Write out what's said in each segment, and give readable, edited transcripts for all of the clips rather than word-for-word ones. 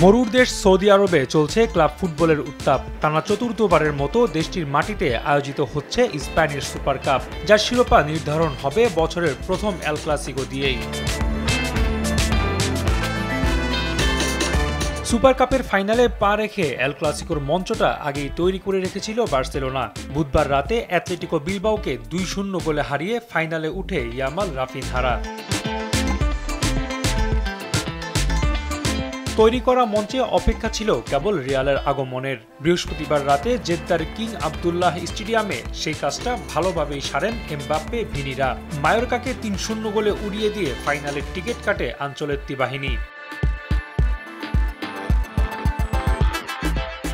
মরুর দেশ সৌদি আরবে চলছে ক্লাব ফুটবলের উত্তাপ। টানা চতুর্থবারের মতো দেশটির মাটিতে আয়োজিত হচ্ছে স্প্যানিশ সুপার কাপ, যার শিরোপা নির্ধারণ হবে বছরের প্রথম এল ক্লাসিকো দিয়েই। সুপার কাপের ফাইনালে পা রেখে এল ক্লাসিকোর মঞ্চটা আগেই তৈরি করে রেখেছিল বার্সেলোনা। বুধবার রাতে অ্যাটলেটিকো বিলবাওকে ২-০ গোলে হারিয়ে ফাইনালে উঠে ইয়ামাল রাফিনহারা। তৈরি করা মঞ্চে অপেক্ষা ছিল কেবল রিয়ালের আগমনের। বৃহস্পতিবার রাতে জেদ্দার কিং আবদুল্লাহ স্টেডিয়ামে সেই কাজটা ভালোভাবেই সারেন এমবাপ্পে ভিনিরা। মায়োরকাকে ৩-০ গোলে উড়িয়ে দিয়ে ফাইনালের টিকিট কাটে আঞ্চলেত্তি বাহিনী।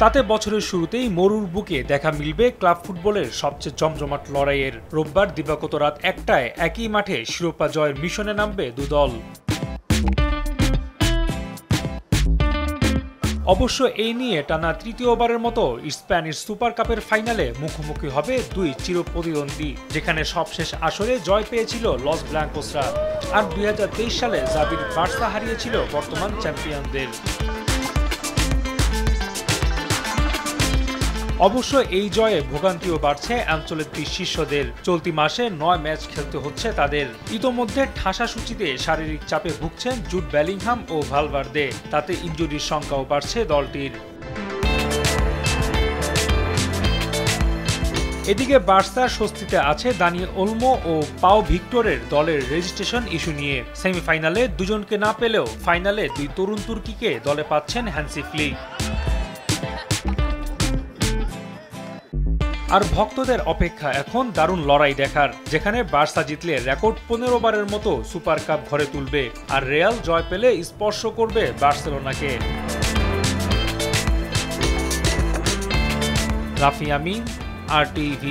তাতে বছরের শুরুতেই মরুর বুকে দেখা মিলবে ক্লাব ফুটবলের সবচেয়ে জমজমাট লড়াইয়ের। রোববার দিবাগত রাত ১টায় একই মাঠে শিরোপা জয়ের মিশনে নামবে দুদল। অবশ্য এই নিয়ে টানা তৃতীয়বারের মতো স্প্যানিশ সুপার কাপের ফাইনালে মুখোমুখি হবে দুই চিরপ্রতিদ্বন্দ্বী, যেখানে সবশেষ আসরে জয় পেয়েছিল লস ব্ল্যাঙ্কোসরা, আর ২০২৩ সালে জাবির বার্সা হারিয়েছিল বর্তমান চ্যাম্পিয়নদের। অবশ্য এই জয়ে ভোগান্তিও বাড়ছে আঞ্চলেত্তি শীর্ষদের। চলতি মাসে ৯ ম্যাচ খেলতে হচ্ছে তাদের। ইতোমধ্যে ঠাসা সূচিতে শারীরিক চাপে ভুগছেন জুড বেলিংহাম ও ভালভার্দে, তাতে ইনজুরির সংখ্যাও বাড়ছে দলটির। এদিকে বার্সা স্বস্তিতে আছে দানি ওলমো ও পাও ভিক্টরের দলের রেজিস্ট্রেশন ইস্যু নিয়ে। সেমিফাইনালে দুজনকে না পেলেও ফাইনালে দুই তরুণ তুর্কিকে দলে পাচ্ছেন হ্যান্সি ফ্লিক। আর ভক্তদের অপেক্ষা এখন দারুণ লড়াই দেখার, যেখানে বার্সা জিতলে রেকর্ড ১৫ বারের মতো সুপার কাপ ঘরে তুলবে, আর রিয়াল জয় পেলে স্পর্শ করবে বার্সেলোনাকে। রাফি আমিন, RTV।